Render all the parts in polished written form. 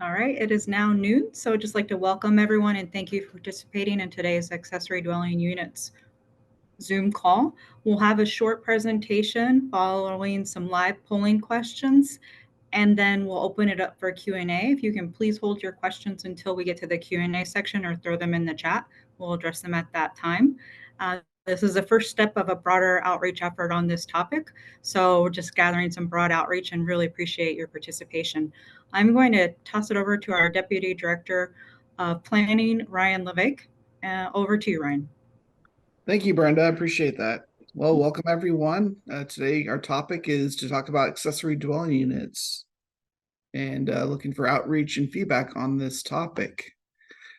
All right, it is now noon, so I'd just like to welcome everyone and thank you for participating in today's accessory dwelling units Zoom call. We'll have a short presentation following some live polling questions, and then we'll open it up for Q&A. If you can please hold your questions until we get to the Q&A section or throw them in the chat. We'll address them at that time. This is the first step of a broader outreach effort on this topic. So we're just gathering some broad outreach and really appreciate your participation. I'm going to toss it over to our Deputy Director of Planning, Ryan Levesque. Over to you, Ryan. Thank you, Brenda. I appreciate that. Well, welcome everyone. Today, our topic is to talk about accessory dwelling units and looking for outreach and feedback on this topic.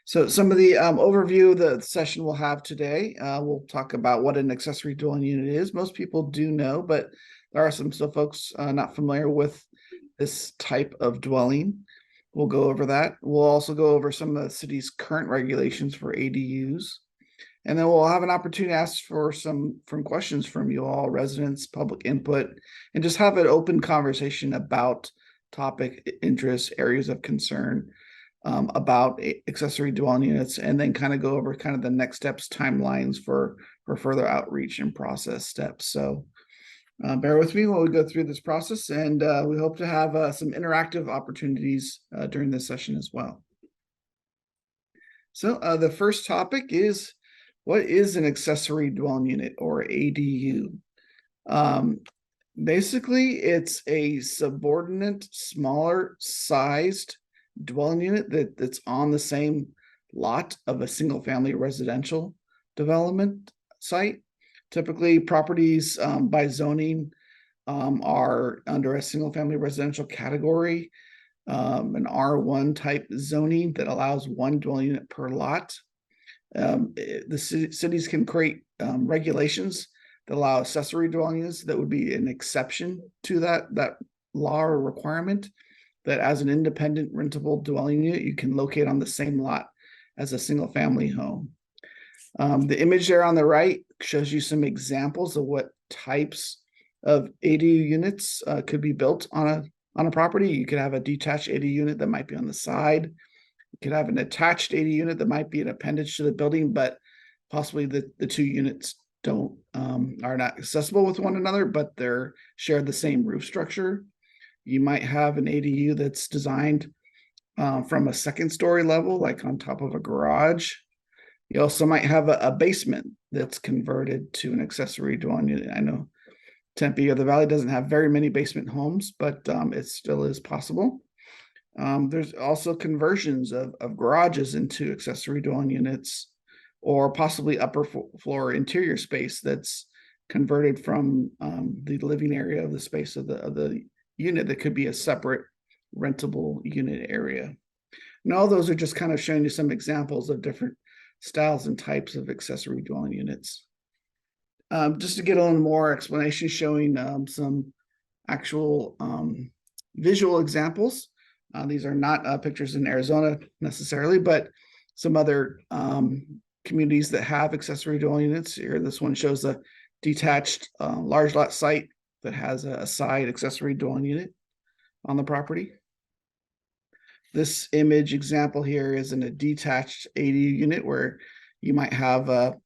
So some of the overview of the session we'll have today, we'll talk about what an accessory dwelling unit is. Most people do know, but there are some folks not familiar with this type of dwelling. We'll go over that. We'll also go over some of the city's current regulations for ADUs. And then we'll have an opportunity to ask for some questions from you all, residents, public input, and just have an open conversation about topic, interests, areas of concern about accessory dwelling units, and then kind of go over kind of the next steps, timelines for further outreach and process steps. So bear with me while we go through this process, and we hope to have some interactive opportunities during this session as well. So the first topic is, what is an accessory dwelling unit, or ADU? Basically, it's a subordinate, smaller sized dwelling unit that's on the same lot of a single family residential development site. Typically, properties by zoning are under a single family residential category, an R1 type zoning that allows one dwelling unit per lot. The cities can create regulations that allow accessory dwelling units that would be an exception to that law or requirement, that as an independent rentable dwelling unit, you can locate on the same lot as a single family home. The image there on the right shows you some examples of what types of ADU units could be built on a property. You could have a detached ADU unit that might be on the side. You could have an attached ADU unit that might be an appendage to the building, but possibly the two units are not accessible with one another, but they're share the same roof structure. You might have an ADU that's designed from a second story level, like on top of a garage. You also might have a basement that's converted to an accessory dwelling unit. I know Tempe or the Valley doesn't have very many basement homes, but it still is possible. There's also conversions of garages into accessory dwelling units, or possibly upper floor interior space that's converted from the living area of the space of the unit that could be a separate rentable unit area. And all those are just kind of showing you some examples of different styles and types of accessory dwelling units. Just to get a little more explanation, showing some actual visual examples. These are not pictures in Arizona necessarily, but some other communities that have accessory dwelling units. Here, this one shows a detached large lot site that has a side accessory dwelling unit on the property. This image example here is in a detached ADU unit where you might have the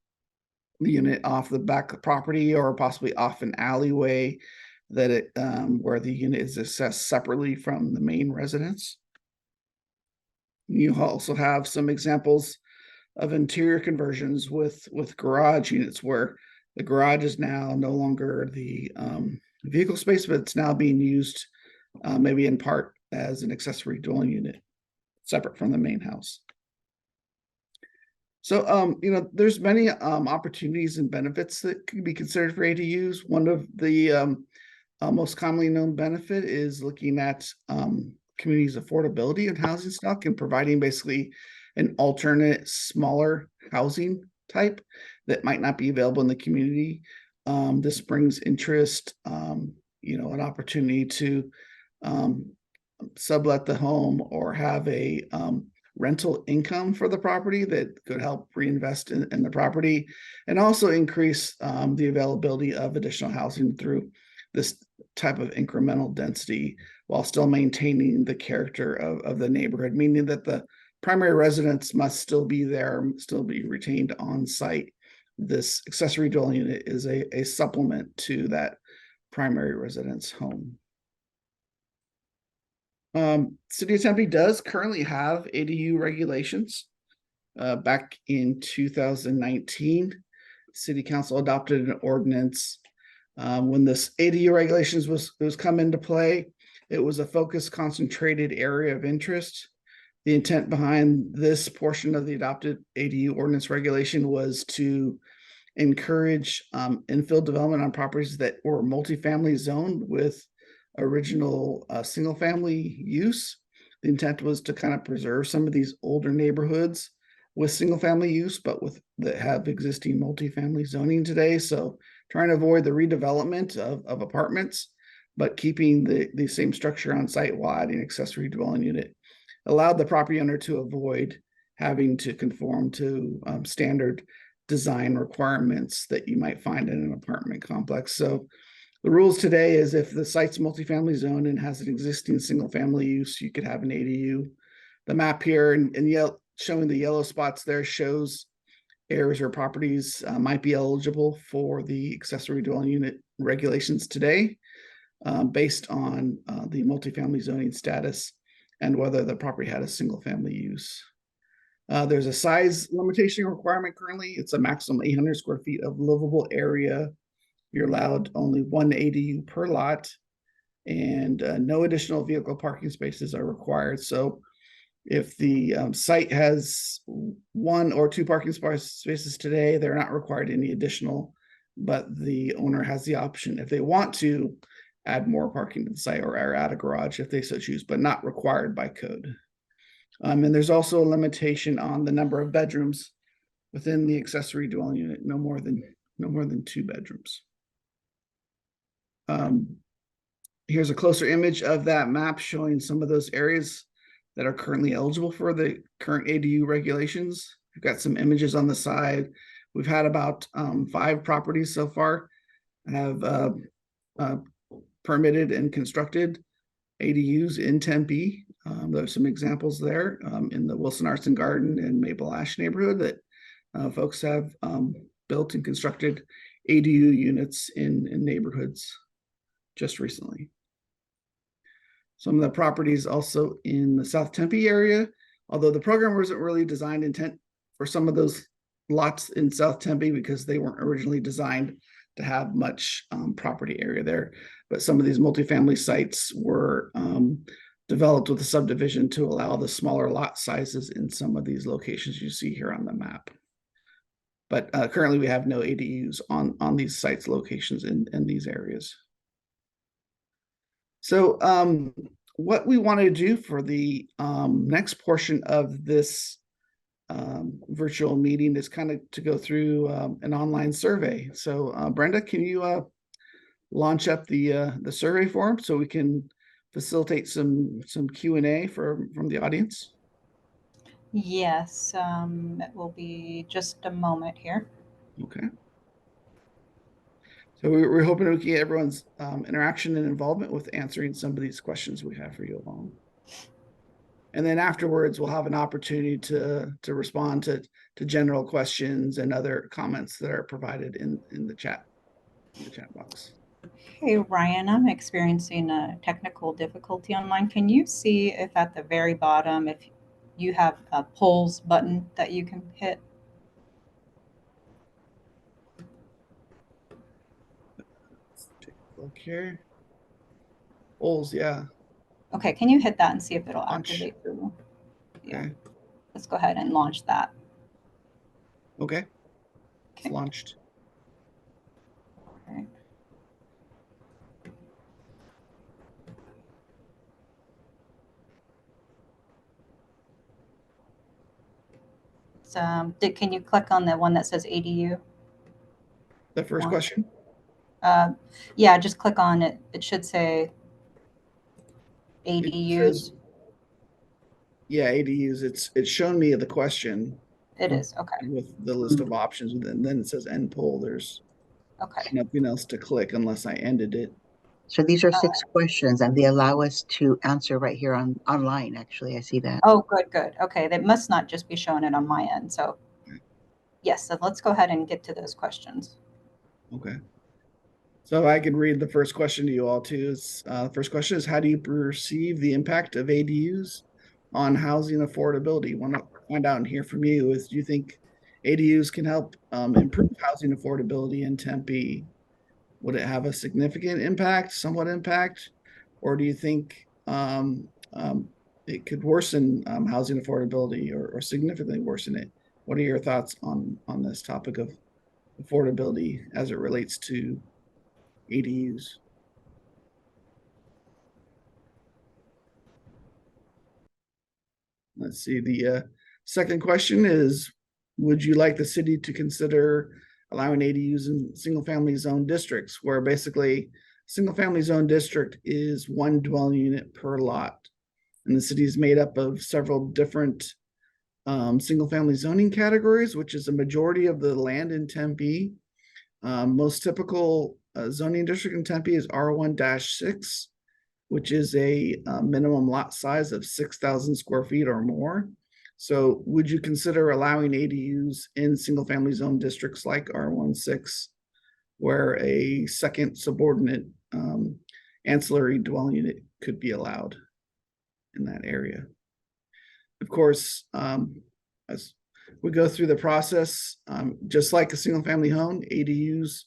unit off the back of the property, or possibly off an alleyway that where the unit is accessed separately from the main residence. You also have some examples of interior conversions with garage units, where the garage is now no longer the vehicle space, but it's now being used maybe in part as an accessory dwelling unit, separate from the main house. So, there's many opportunities and benefits that could be considered for ADUs. One of the most commonly known benefit is looking at communities' affordability and housing stock, and providing basically an alternate, smaller housing type that might not be available in the community. This brings interest, an opportunity to sublet the home or have a rental income for the property that could help reinvest in the property, and also increase the availability of additional housing through this type of incremental density while still maintaining the character of the neighborhood, meaning that the primary residence must still be there, still be retained on site. This accessory dwelling unit is a supplement to that primary residence home. City of Tempe does currently have ADU regulations. Back in 2019, City Council adopted an ordinance. When this ADU regulations was come into play, it was a focused, concentrated area of interest. The intent behind this portion of the adopted ADU ordinance regulation was to encourage infill development on properties that were multifamily zoned with original single family use. The intent was to kind of preserve some of these older neighborhoods with single family use, but with that have existing multifamily zoning today. So trying to avoid the redevelopment of apartments, but keeping the same structure on site while adding accessory dwelling unit allowed the property owner to avoid having to conform to standard design requirements that you might find in an apartment complex. So the rules today is if the site's multifamily zone and has an existing single family use, you could have an ADU. The map here and yellow, showing the yellow spots there shows areas or properties might be eligible for the accessory dwelling unit regulations today based on the multifamily zoning status and whether the property had a single family use. There's a size limitation requirement currently. It's a maximum 800 square feet of livable area. You're allowed only one ADU per lot, and no additional vehicle parking spaces are required. So if the site has one or two parking spaces today, they're not required any additional, but the owner has the option if they want to add more parking to the site or add a garage if they so choose, but not required by code. And there's also a limitation on the number of bedrooms within the accessory dwelling unit, no more than 2 bedrooms. Here's a closer image of that map showing some of those areas that are currently eligible for the current ADU regulations. We've got some images on the side. We've had about 5 properties so far have permitted and constructed ADUs in Tempe. There's some examples there in the Wilson Arts and Garden and Maple Ash neighborhood that folks have built and constructed ADU units in neighborhoods just recently. Some of the properties also in the South Tempe area, although the program wasn't really designed intent for some of those lots in South Tempe because they weren't originally designed to have much property area there. But some of these multifamily sites were developed with a subdivision to allow the smaller lot sizes in some of these locations you see here on the map. But currently we have no ADUs on these sites locations in these areas. So what we want to do for the next portion of this virtual meeting is kind of to go through an online survey. So Brenda, can you launch up the survey form so we can facilitate some Q&A from the audience? Yes, it will be just a moment here. Okay. So we're hoping to get everyone's interaction and involvement with answering some of these questions we have for you along. And then afterwards, we'll have an opportunity to respond to general questions and other comments that are provided in the chat box. Hey, Ryan, I'm experiencing a technical difficulty online. Can you see if at the very bottom, if you have a polls button that you can hit? Let's take a look here. Polls, yeah. Okay, can you hit that and see if it'll Launch. activate through? Yeah, Okay. let's go ahead and launch that. Okay. It's Okay. launched. Okay. Can you click on the one that says ADU The first one? question. Yeah, just click on it. It should say It says, ADUs. yeah, ADUs. It's shown me the question It is. Okay. with the list of options, and then it says end poll. There's Okay. nothing else to click unless I ended it. So these are 6 questions, and they allow us to answer right here online. Actually, I see that. Oh, good, good. Okay, that must not just be showing it on my end. So yes, so let's go ahead and get to those questions. Okay. So I can read the first question to you all too. First question is, how do you perceive the impact of ADUs on housing affordability? Want to find out and hear from you is, do you think ADUs can help improve housing affordability in Tempe? Would it have a significant impact, somewhat impact, or do you think it could worsen housing affordability or significantly worsen it? What are your thoughts on this topic of affordability as it relates to ADUs? Let's see. The second question is, would you like the city to consider allowing ADUs in single family zone districts, where basically single family zone district is one dwelling unit per lot, and the city is made up of several different single family zoning categories, which is a majority of the land in Tempe. Most typical zoning district in Tempe is R1-6, which is a minimum lot size of 6,000 square feet or more. So would you consider allowing ADUs in single family zone districts like R1-6, where a second subordinate ancillary dwelling unit could be allowed in that area? Of course, as we go through the process, just like a single family home, ADUs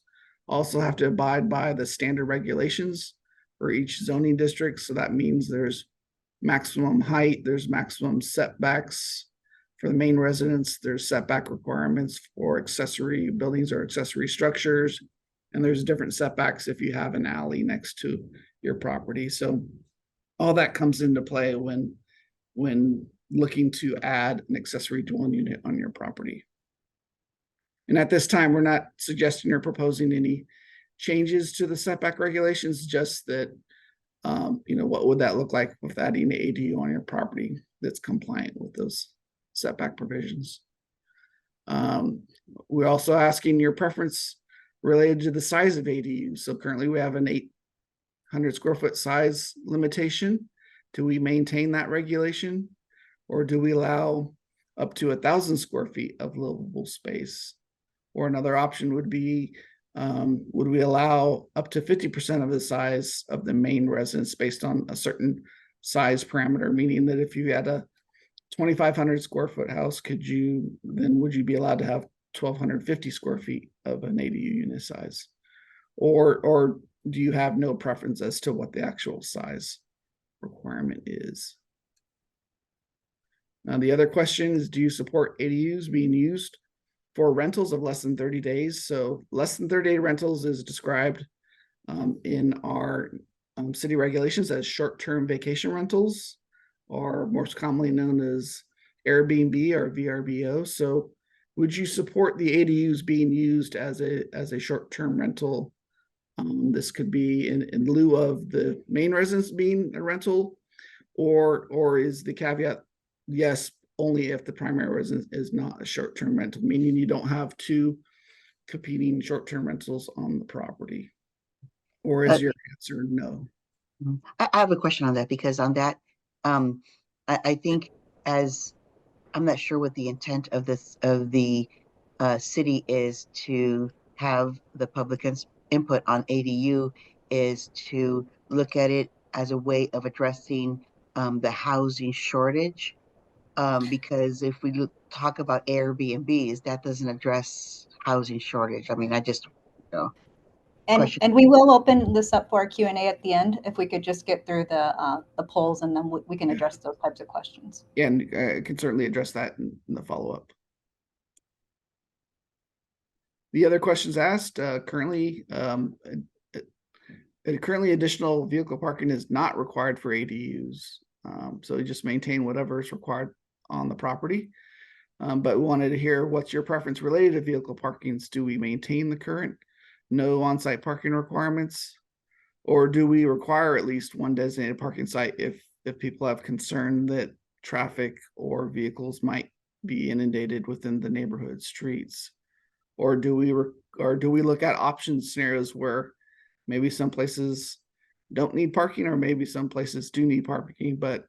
also have to abide by the standard regulations for each zoning district. So that means there's maximum height, there's maximum setbacks for the main residence, there's setback requirements for accessory buildings or accessory structures, and there's different setbacks if you have an alley next to your property. So all that comes into play when looking to add an accessory dwelling unit on your property. And at this time, we're not suggesting or proposing any changes to the setback regulations, just that, what would that look like with adding an ADU on your property that's compliant with those setback provisions? We're also asking your preference related to the size of ADU. So currently we have an 800 square foot size limitation. Do we maintain that regulation, or do we allow up to 1,000 square feet of livable space? Or another option would be, would we allow up to 50% of the size of the main residence based on a certain size parameter, meaning that if you had a 2,500 square foot house, would you be allowed to have 1,250 square feet of an ADU unit size? Or do you have no preference as to what the actual size requirement is? Now, the other question is, do you support ADUs being used for rentals of less than 30 days? So less than 30-day rentals is described in our city regulations as short-term vacation rentals, or most commonly known as Airbnb or VRBO. So would you support the ADUs being used as a short-term rental? This could be in lieu of the main residence being a rental, or is the caveat, yes, only if the primary residence is not a short-term rental, meaning you don't have two competing short-term rentals on the property? Or is your answer no? I have a question on that, because on that, I think, as I'm not sure what the intent of the city is, to have the public's input on ADU is to look at it as a way of addressing the housing shortage. Because if we talk about Airbnbs, that doesn't address housing shortage. I mean, I just, question. And we will open this up for our Q&A at the end, if we could just get through the polls, and then we can address those types of questions. Yeah, and I can certainly address that in the follow-up. The other questions asked, currently additional vehicle parking is not required for ADUs. So you just maintain whatever is required on the property. But we wanted to hear, what's your preference related to vehicle parkings? Do we maintain the current no on-site parking requirements, or do we require at least one designated parking site if people have concern that traffic or vehicles might be inundated within the neighborhood streets? Or do we look at option scenarios where maybe some places don't need parking, or maybe some places do need parking, but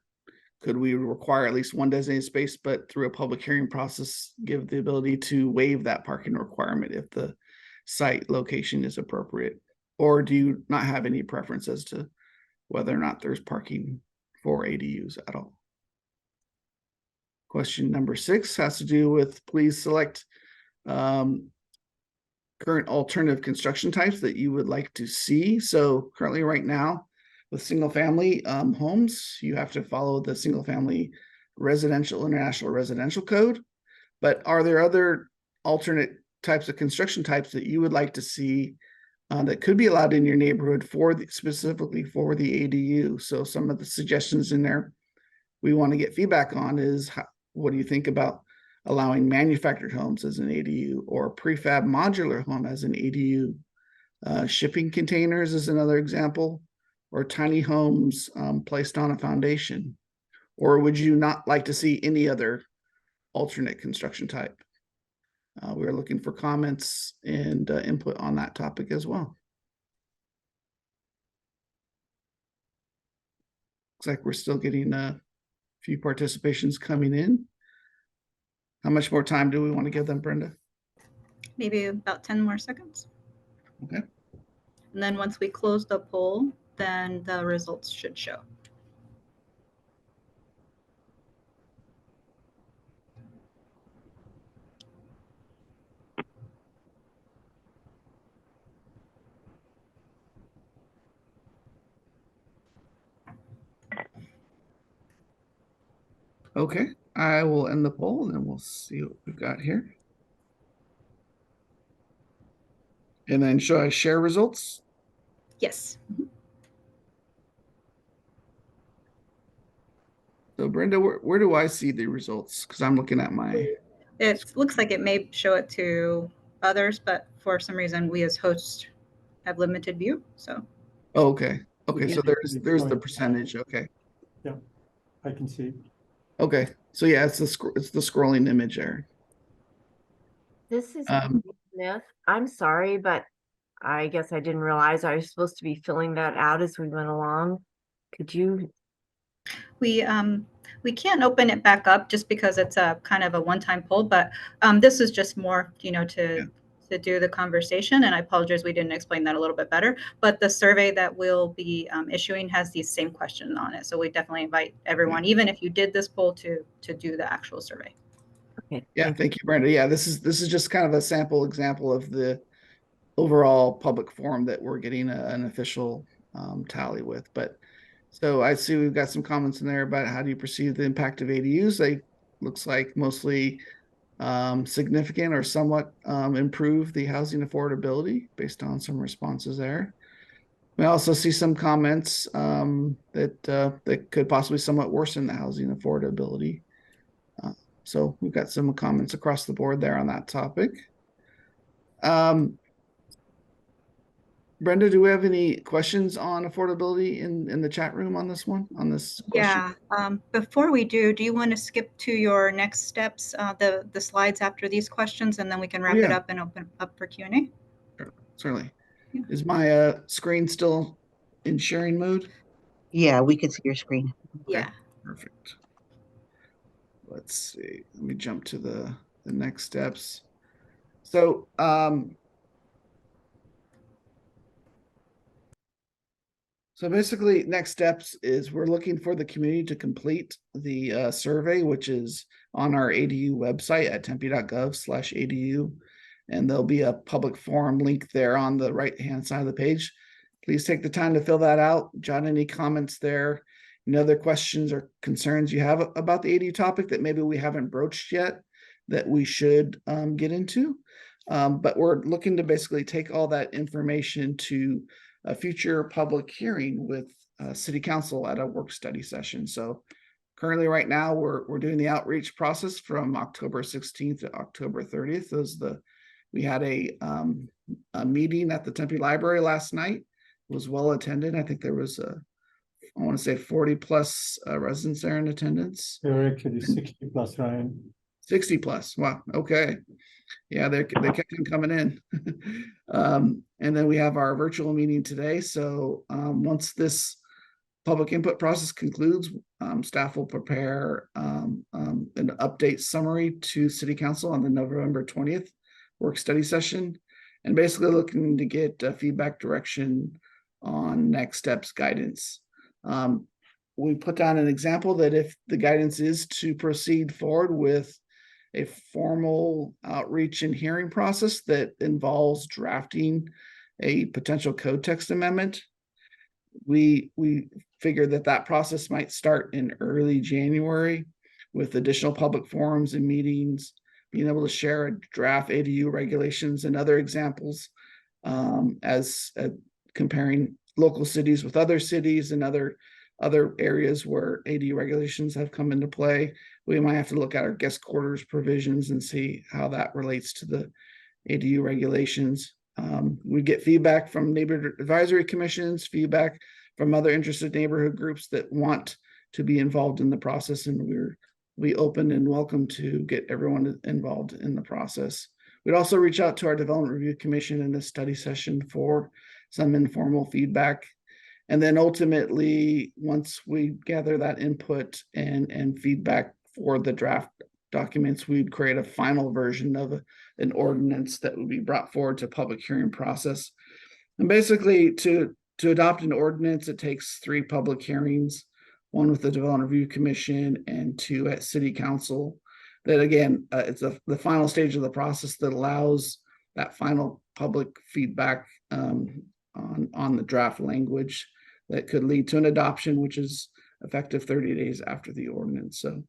could we require at least one designated space, but through a public hearing process, give the ability to waive that parking requirement if the site location is appropriate? Or do you not have any preference as to whether or not there's parking for ADUs at all? Question number 6 has to do with please select current alternative construction types that you would like to see. So currently right now with single family homes, you have to follow the single family residential international residential code. But are there other alternate types of construction types that you would like to see that could be allowed in your neighborhood specifically for the ADU? So some of the suggestions in there we want to get feedback on is what do you think about allowing manufactured homes as an ADU, or prefab modular home as an ADU? Shipping containers is another example, or tiny homes placed on a foundation. Or would you not like to see any other alternate construction type? We're looking for comments and input on that topic as well. Looks like we're still getting a few participations coming in. How much more time do we want to give them, Brenda? Maybe about 10 more seconds. Okay. And then once we close the poll, then the results should show. Okay, I will end the poll and then we'll see what we've got here. And then should I share results? Yes. So Brenda, where do I see the results? Because I'm looking at my... It looks like it may show it to others, but for some reason we as hosts have limited view. So. Oh, okay. Okay, Yeah. so there's the percentage. Okay. Yeah, I can see. Okay, so yeah, it's the scrolling image there. This is Smith. I'm sorry, but I guess I didn't realize I was supposed to be filling that out as we went along. Could you? We can't open it back up just because it's a kind of a one-time poll, but this is just more, to do the conversation. And I apologize, we didn't explain that a little bit better. But the survey that we'll be issuing has these same questions on it. So we definitely invite everyone, even if you did this poll, to do the actual survey. Okay. Yeah, thank you, Brenda. Yeah, this is just kind of a sample example of the overall public forum that we're getting an official tally with. But so I see we've got some comments in there about how do you perceive the impact of ADUs. They looks like mostly significant or somewhat improve the housing affordability based on some responses there. We also see some comments that could possibly somewhat worsen the housing affordability. So we've got some comments across the board there on that topic. Brenda, do we have any questions on affordability in the chat room on this one, on this question? Yeah. Before we do you want to skip to your next steps, the slides after these questions, and then we can wrap it up and open up for Q&A? Sure, certainly. Yeah. Is my screen still in sharing mode? Yeah, we can see your screen. Yeah. Okay, perfect. Let's see. Let me jump to the next steps. So basically, next steps is we're looking for the community to complete the survey, which is on our ADU website at tempe.gov/ADU. And there'll be a public forum link there on the right-hand side of the page. Please take the time to fill that out, jot any comments there, any other questions or concerns you have about the ADU topic that maybe we haven't broached yet that we should get into. But we're looking to basically take all that information to a future public hearing with City Council at a work study session. So currently right now we're doing the outreach process from October 16th to October 30th. We had a meeting at the Tempe Library last night. It was well attended. I think there was I want to say 40 plus residents there in attendance. There are actually 60 plus, Ryan. 60 plus. Wow. Okay. Yeah, they kept on coming in. And then we have our virtual meeting today. So once this public input process concludes, staff will prepare an update summary to City Council on the November 20th work study session, and basically looking to get feedback direction on next steps guidance. We put down an example that if the guidance is to proceed forward with a formal outreach and hearing process that involves drafting a potential code text amendment, we figure that process might start in early January with additional public forums and meetings, being able to share a draft ADU regulations and other examples, as comparing local cities with other cities and other areas where ADU regulations have come into play. We might have to look at our guest quarters provisions and see how that relates to the ADU regulations. We get feedback from neighborhood advisory commissions, feedback from other interested neighborhood groups that want to be involved in the process, and we open and welcome to get everyone involved in the process. We'd also reach out to our Development Review Commission in a study session for some informal feedback. And then ultimately, once we gather that input and feedback for the draft documents, we'd create a final version of an ordinance that would be brought forward to public hearing process. And basically, to adopt an ordinance, it takes 3 public hearings, 1 with the Development Review Commission and 2 at City Council. That again, it's the final stage of the process that allows that final public feedback on the draft language that could lead to an adoption, which is effective 30 days after the ordinance. So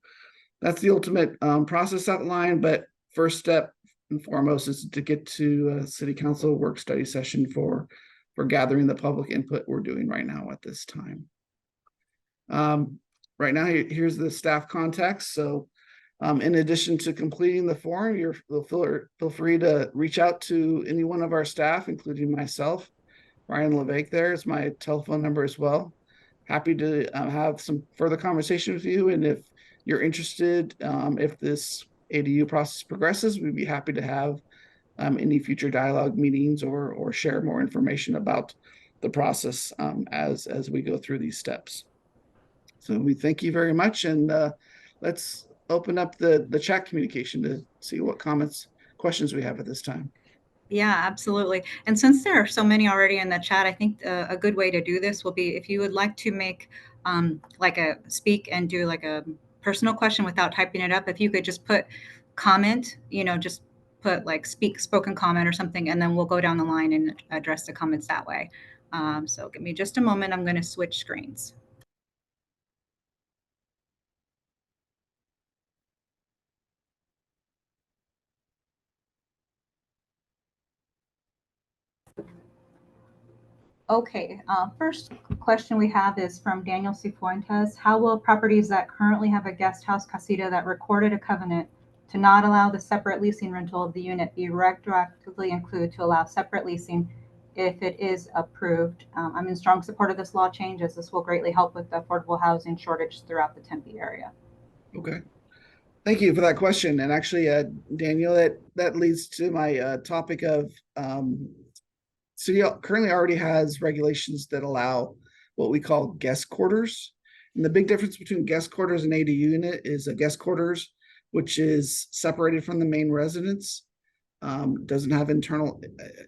that's the ultimate process outline. But first step and foremost is to get to a City Council work study session for gathering the public input we're doing right now at this time. Right now, here's the staff contacts. So in addition to completing the form, feel free to reach out to any one of our staff, including myself. Ryan LeVake there is my telephone number as well. Happy to have some further conversation with you. And if you're interested, if this ADU process progresses, we'd be happy to have any future dialogue meetings or share more information about the process as we go through these steps. So we thank you very much, and let's open up the chat communication to see what comments, questions we have at this time. Yeah, absolutely. And since there are so many already in the chat, I think a good way to do this will be if you would like to make like a speak and do like a personal question without typing it up, if you could just put comment, just put like spoken comment or something, and then we'll go down the line and address the comments that way. So give me just a moment. I'm going to switch screens. Okay, first question we have is from Daniel Cifuentes. How will properties that currently have a guest house casita that recorded a covenant to not allow the separate leasing rental of the unit be retroactively included to allow separate leasing if it is approved? I'm in strong support of this law change, as this will greatly help with the affordable housing shortage throughout the Tempe area. Okay. Thank you for that question. And actually, Daniel, that leads to my topic of City currently already has regulations that allow what we call guest quarters. And the big difference between guest quarters and ADU unit is a guest quarters, which is separated from the main residence, doesn't have internal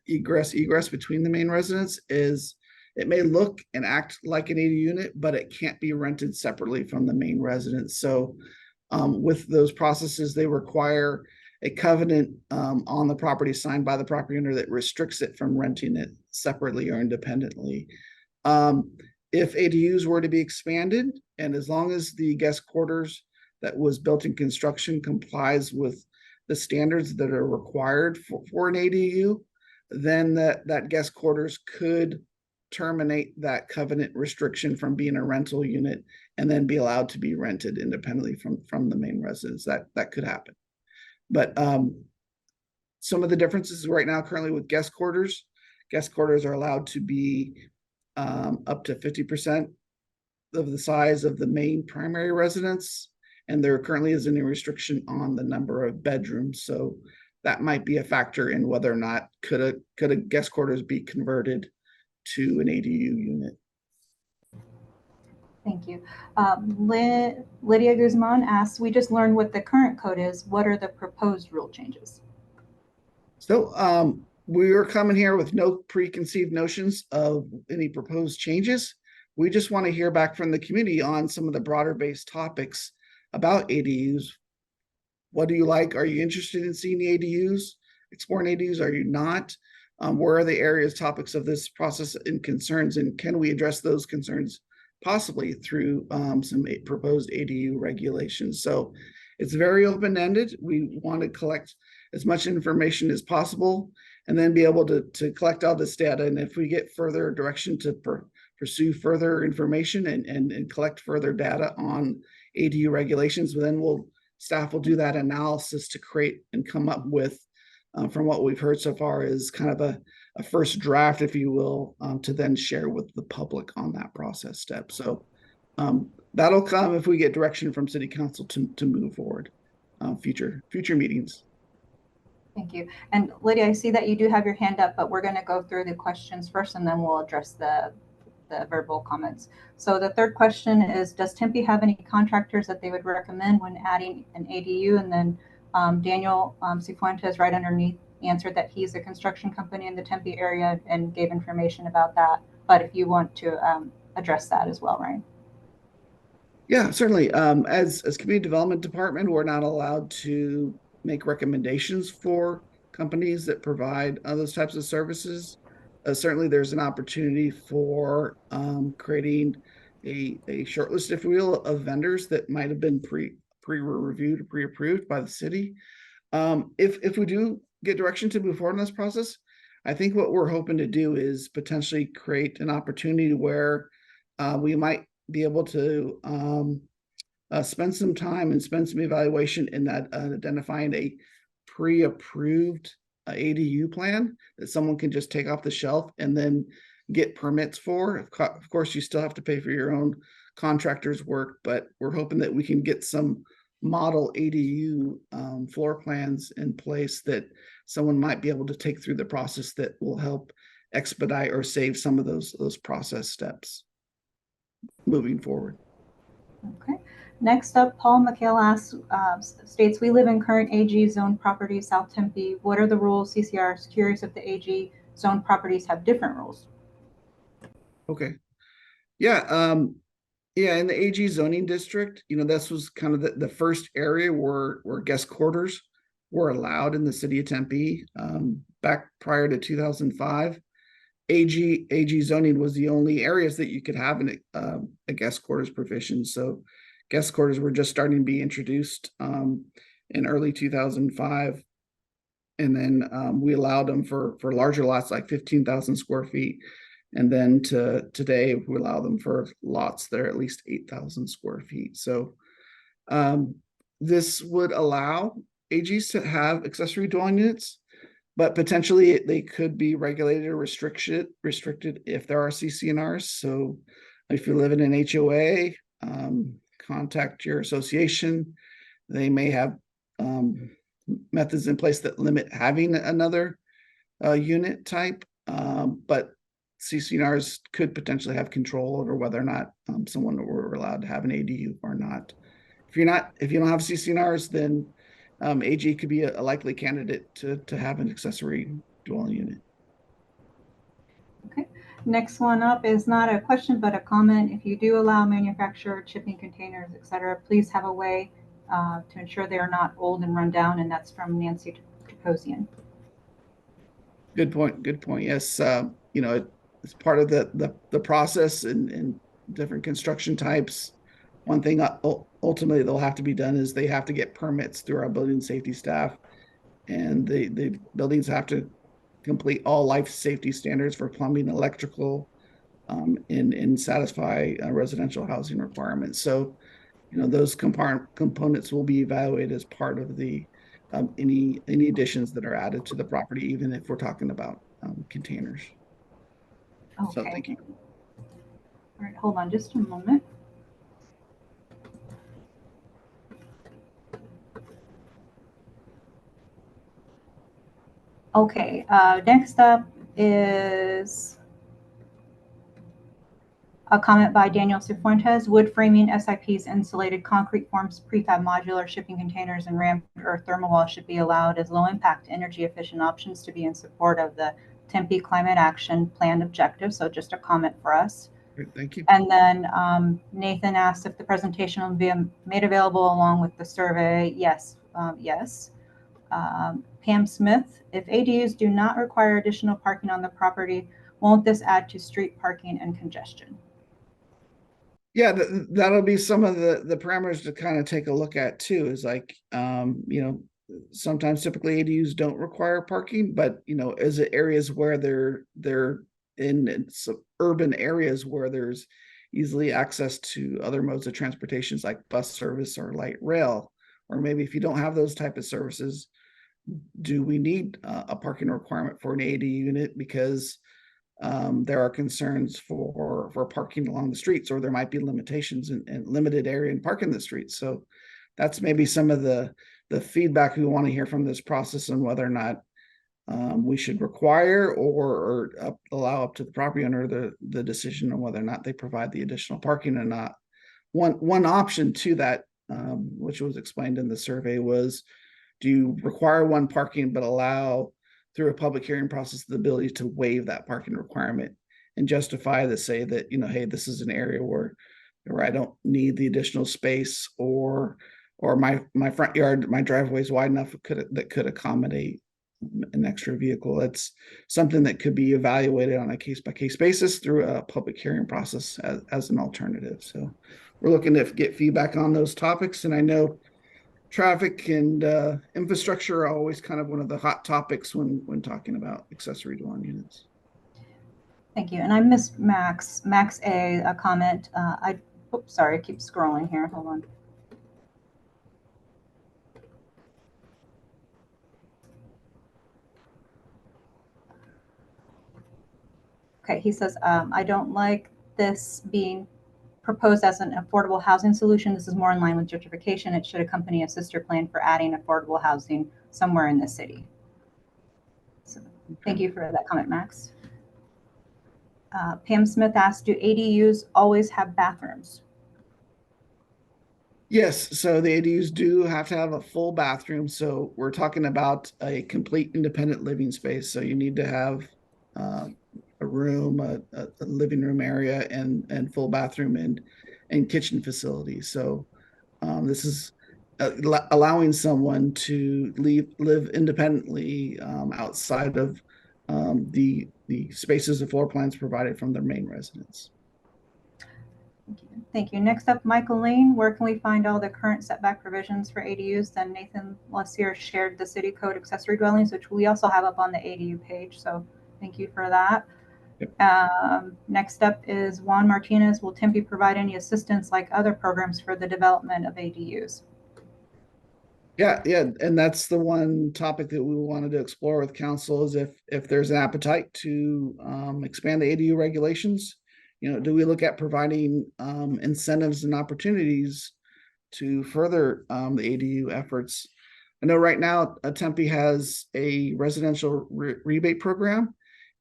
egress between the main residence. It may look and act like an ADU unit, but it can't be rented separately from the main residence. So with those processes, they require a covenant on the property signed by the property owner that restricts it from renting it separately or independently. If ADUs were to be expanded, and as long as the guest quarters that was built in construction complies with the standards that are required for an ADU, then that guest quarters could terminate that covenant restriction from being a rental unit and then be allowed to be rented independently from the main residence. That could happen. But some of the differences right now currently with guest quarters are allowed to be up to 50% of the size of the main primary residence. and there currently isn't any restriction on the number of bedrooms. So that might be a factor in whether or not could a guest quarters be converted to an ADU unit. Thank you. Lydia Guzman asks, we just learned what the current code is. What are the proposed rule changes? So we are coming here with no preconceived notions of any proposed changes. We just want to hear back from the community on some of the broader based topics about ADUs. What do you like? Are you interested in seeing the ADUs, exploring ADUs? Are you not? Where are the areas, topics of this process and concerns, and can we address those concerns possibly through some proposed ADU regulations? So it's very open-ended. We want to collect as much information as possible and then be able to collect all this data. And if we get further direction to pursue further information and collect further data on ADU regulations, then staff will do that analysis to create and come up with, from what we've heard so far, is kind of a first draft, if you will, to then share with the public on that process step. So that'll come if we get direction from City Council to move forward, future meetings. Thank you. And Lydia, I see that you do have your hand up, but we're going to go through the questions first, and then we'll address the verbal comments. So the third question is, does Tempe have any contractors that they would recommend when adding an ADU? And then Daniel Cifuentes right underneath answered that he's a construction company in the Tempe area and gave information about that. But if you want to address that as well, Ryan. Yeah, certainly. As community development department, we're not allowed to make recommendations for companies that provide those types of services. Certainly, there's an opportunity for creating a short list, if you will, of vendors that might have been pre-reviewed, pre-approved by the city. If we do get direction to move forward in this process, I think what we're hoping to do is potentially create an opportunity where we might be able to spend some time and spend some evaluation in that identifying a pre-approved ADU plan that someone can just take off the shelf and then get permits for. Of course, you still have to pay for your own contractor's work, but we're hoping that we can get some model ADU floor plans in place that someone might be able to take through the process that will help expedite or save some of those process steps moving forward. Okay. Next up, Paul McHale asks, states, we live in current AG zone properties, South Tempe. What are the rules? CCR is curious if the AG zone properties have different rules. Okay. Yeah. Yeah. In the AG zoning district, this was kind of the first area where guest quarters were allowed in the city of Tempe back prior to 2005. AG zoning was the only areas that you could have in a guest quarters provision. So guest quarters were just starting to be introduced in early 2005. And then we allowed them for larger lots, like 15,000 square feet. And then today, we allow them for lots that are at least 8,000 square feet. So this would allow AGs to have accessory dwelling units, but potentially they could be regulated or restricted if there are CC&Rs. So if you live in an HOA, contact your association. They may have methods in place that limit having another unit type, but CC&Rs could potentially have control over whether or not someone were allowed to have an ADU or not. If you don't have CC&Rs, then AG could be a likely candidate to have an accessory dwelling unit. Okay. Next one up is not a question, but a comment. If you do allow manufactured shipping containers, et cetera, please have a way to ensure they are not old and run down. And that's from Nancy Toposian. Good point. Yes. It's part of the process and different construction types. One thing ultimately they'll have to be done is they have to get permits through our building safety staff, and the buildings have to complete all life safety standards for plumbing, electrical, and satisfy residential housing requirements. So, those components will be evaluated as part of the any additions that are added to the property, even if we're talking about containers. Okay. So thank you. All right, hold on just a moment. Okay, next up is a comment by Daniel Cifuentes. Wood framing, SIPs, insulated concrete forms, prefab modular shipping containers, and ramped earth thermal walls should be allowed as low impact, energy efficient options to be in support of the Tempe Climate Action Plan objectives. So just a comment for us. Great, thank you. And then Nathan asked if the presentation will be made available along with the survey. Yes, yes. Pam Smith, if ADUs do not require additional parking on the property, won't this add to street parking and congestion? Yeah, that'll be some of the parameters to kind of take a look at too, is like, sometimes typically ADUs don't require parking, but is it areas where they're in urban areas where there's easily access to other modes of transportations like bus service or light rail, or maybe if you don't have those type of services, do we need a parking requirement for an ADU unit because there are concerns for parking along the streets, or there might be limitations and limited area in parking the streets. So that's maybe some of the feedback we want to hear from this process, and whether or not we should require or allow up to the property owner the decision on whether or not they provide the additional parking or not. One option to that, which was explained in the survey, was, do you require one parking but allow through a public hearing process the ability to waive that parking requirement and justify to say that, hey, this is an area where I don't need the additional space, or my front yard, my driveway is wide enough that could accommodate an extra vehicle. That's something that could be evaluated on a case-by-case basis through a public hearing process as an alternative. So we're looking to get feedback on those topics. And I know traffic and infrastructure are always kind of one of the hot topics when talking about accessory dwelling units. Thank you. And I missed Max a comment. Sorry, I keep scrolling here. Hold on. Okay, he says, I don't like this being proposed as an affordable housing solution. This is more in line with gentrification. It should accompany a sister plan for adding affordable housing somewhere in the city. So thank you for that comment, Max. Pam Smith asked, do ADUs always have bathrooms? Yes, so the ADUs do have to have a full bathroom. So we're talking about a complete independent living space. So you need to have a room, a living room area, and full bathroom and kitchen facilities. So this is allowing someone to live independently outside of the spaces and floor plans provided from their main residence. Thank you. Next up, Michael Lane. Where can we find all the current setback provisions for ADUs? Then Nathan Lessier shared the city code accessory dwellings, which we also have up on the ADU page. So thank you for that. Yep. Next up is Juan Martinez. Will Tempe provide any assistance like other programs for the development of ADUs? Yeah, and that's the one topic that we wanted to explore with council, is if there's an appetite to expand the ADU regulations. Do we look at providing incentives and opportunities to further the ADU efforts? I know right now Tempe has a residential rebate program,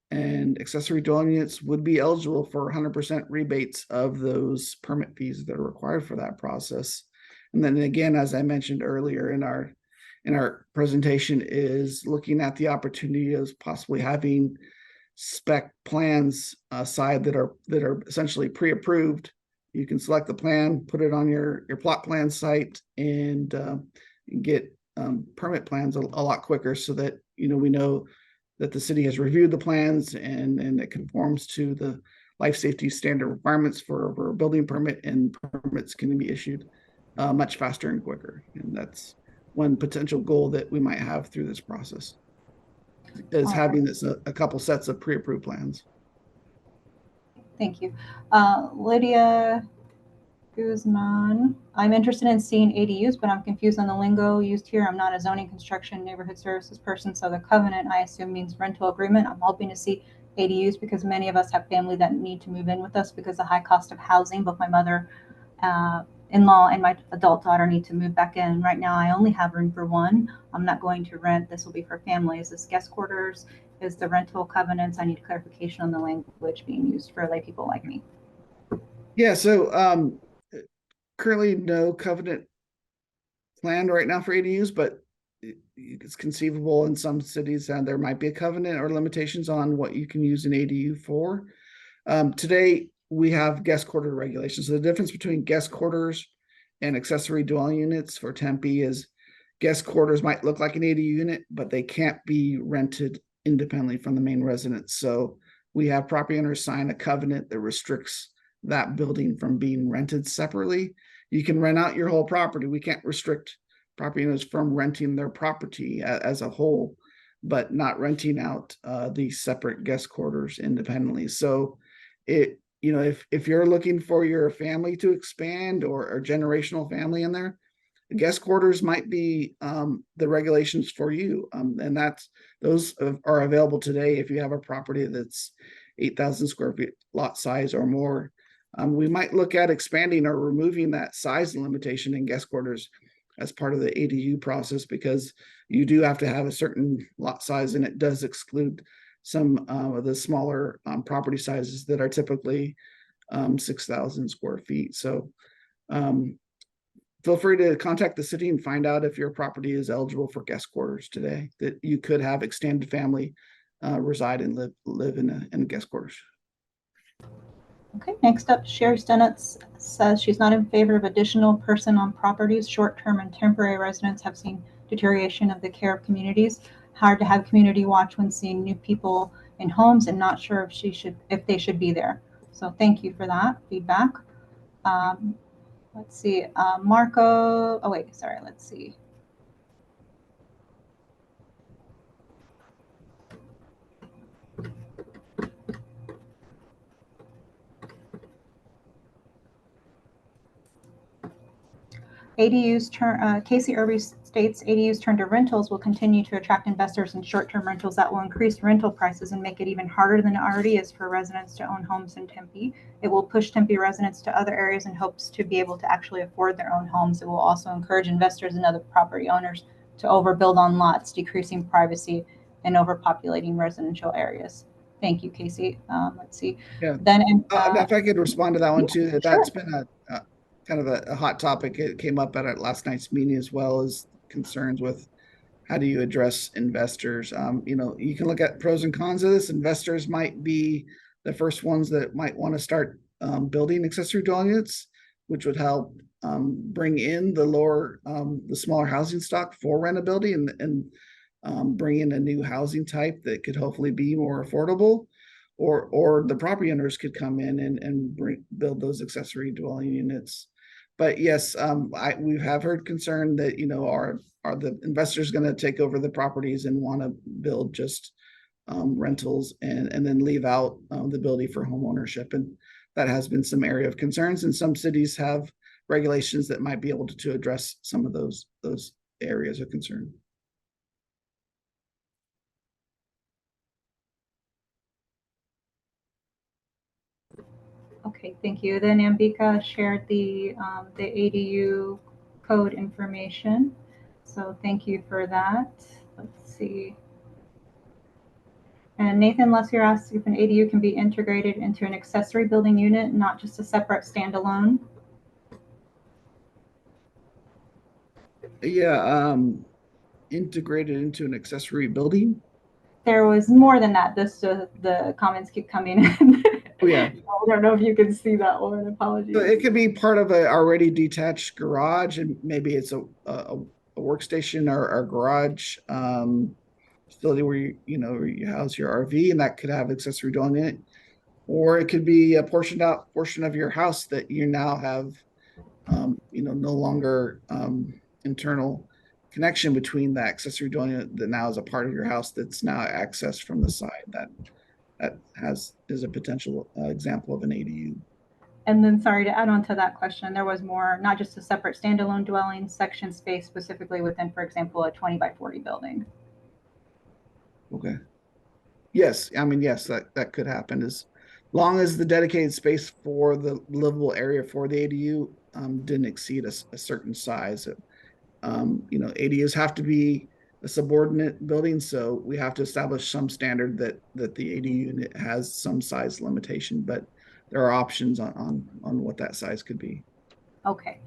and accessory dwelling units would be eligible for 100% rebates of those permit fees that are required for that process. And then again, as I mentioned earlier in our presentation, is looking at the opportunity of possibly having spec plans side that are essentially pre-approved. You can select the plan, put it on your plot plan site, and get permit plans a lot quicker, so that we know that the city has reviewed the plans and it conforms to the life safety standard requirements for a building permit, and permits can be issued much faster and quicker. And that's one potential goal that we might have through this process, is having this a couple sets of pre-approved plans. Thank you. Lydia Guzman, I'm interested in seeing ADUs, but I'm confused on the lingo used here. I'm not a zoning, construction, neighborhood services person, so the covenant, I assume, means rental agreement. I'm hoping to see ADUs because many of us have family that need to move in with us because of the high cost of housing, but my mother in-law and my adult daughter need to move back in. Right now, I only have room for one. I'm not going to rent. This will be for family. Is this guest quarters? Is the rental covenants? I need clarification on the language being used for lay people like me. Yeah, so currently no covenant planned right now for ADUs, but it's conceivable in some cities that there might be a covenant or limitations on what you can use an ADU for. Today, we have guest quarter regulations. So the difference between guest quarters and accessory dwelling units for Tempe is guest quarters might look like an ADU unit, but they can't be rented independently from the main residence. So we have property owners sign a covenant that restricts that building from being rented separately. You can rent out your whole property. We can't restrict property owners from renting their property as a whole, but not renting out these separate guest quarters independently. So if you're looking for your family to expand or generational family in there, guest quarters might be the regulations for you. And those are available today if you have a property that's 8,000 square feet lot size or more. We might look at expanding or removing that size limitation in guest quarters as part of the ADU process, because you do have to have a certain lot size, and it does exclude some of the smaller property sizes that are typically 6,000 square feet. So feel free to contact the city and find out if your property is eligible for guest quarters today, that you could have extended family reside and live in guest quarters. Okay, next up, Sherry Stenitz says she's not in favor of additional person on properties. Short-term and temporary residents have seen deterioration of the care of communities. Hard to have community watch when seeing new people in homes and not sure if they should be there. So thank you for that feedback. Let's see, Marco, oh wait, sorry, let's see. Casey Irby states ADUs turned to rentals will continue to attract investors in short-term rentals that will increase rental prices and make it even harder than it already is for residents to own homes in Tempe. It will push Tempe residents to other areas in hopes to be able to actually afford their own homes. It will also encourage investors and other property owners to overbuild on lots, decreasing privacy and overpopulating residential areas. Thank you, Casey. Let's see. Yeah. Then, if I could respond to that one too, that's sure. been a kind of a hot topic. It came up at last night's meeting, as well as concerns with how do you address investors. You can look at pros and cons of this. Investors might be the first ones that might want to start building accessory dwelling units, which would help bring in the smaller housing stock for rentability and bring in a new housing type that could hopefully be more affordable. Or the property owners could come in and build those accessory dwelling units. But yes, we have heard concern that are the investors going to take over the properties and want to build just rentals and then leave out the ability for home ownership, and that has been some area of concerns. And some cities have regulations that might be able to address some of those areas of concern. Okay, thank you. Then Ambika shared the ADU code information. So thank you for that. Let's see. And Nathan Lessier asks if an ADU can be integrated into an accessory building unit, not just a separate standalone. Yeah, integrated into an accessory building. There was more than that. The comments keep coming in. Oh yeah. I don't know if you can see that one. Apologies. So it could be part of a already detached garage, and maybe it's a workstation or garage facility where you house your RV, and that could have accessory dwelling in it. Or it could be a portion of your house that you now have no longer internal connection between the accessory dwelling unit that now is a part of your house that's now accessed from the side. That is a potential example of an ADU. And then, sorry to add on to that question, there was more, not just a separate standalone dwelling section space specifically within, for example, a 20 by 40 building. Okay. Yes, I mean, yes, that could happen as long as the dedicated space for the livable area for the ADU didn't exceed a certain size. ADUs have to be a subordinate building, so we have to establish some standard that the ADU unit has some size limitation, but there are options on what that size could be. Okay.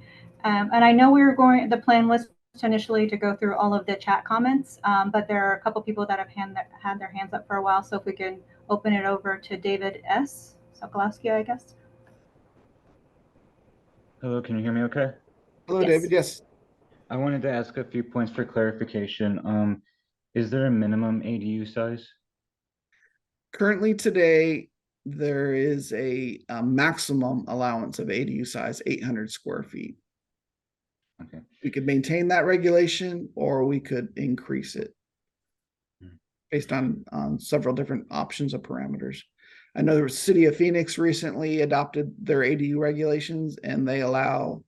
And I know the plan was initially to go through all of the chat comments, but there are a couple people that have had their hands up for a while. So if we can open it over to David S. Sokolowski, I guess. Hello, can you hear me okay? Hello, Yes. David. Yes. I wanted to ask a few points for clarification. Is there a minimum ADU size? Currently today, there is a maximum allowance of ADU size, 800 square feet. Okay. We could maintain that regulation or we could increase it based on several different options of parameters. I know the city of Phoenix recently adopted their ADU regulations, and they allow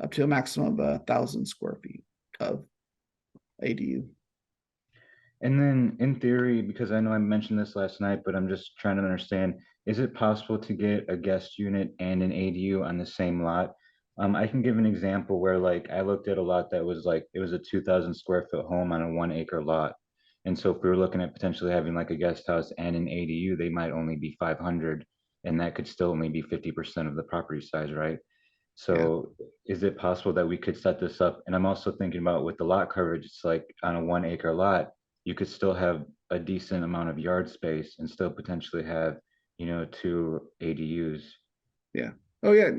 up to a maximum of 1,000 square feet of ADU. And then in theory, because I know I mentioned this last night, but I'm just trying to understand, is it possible to get a guest unit and an ADU on the same lot? I can give an example where like I looked at a lot that was like, it was a 2,000 square foot home on a 1 acre lot. And so if we were looking at potentially having like a guest house and an ADU, they might only be 500, and that could still only be 50% of the property size, right? So is it possible that we could set this up? And I'm also thinking about with the lot coverage, it's like on a 1 acre lot, you could still have a decent amount of yard space and still potentially have, 2 ADUs. Yeah. Oh yeah.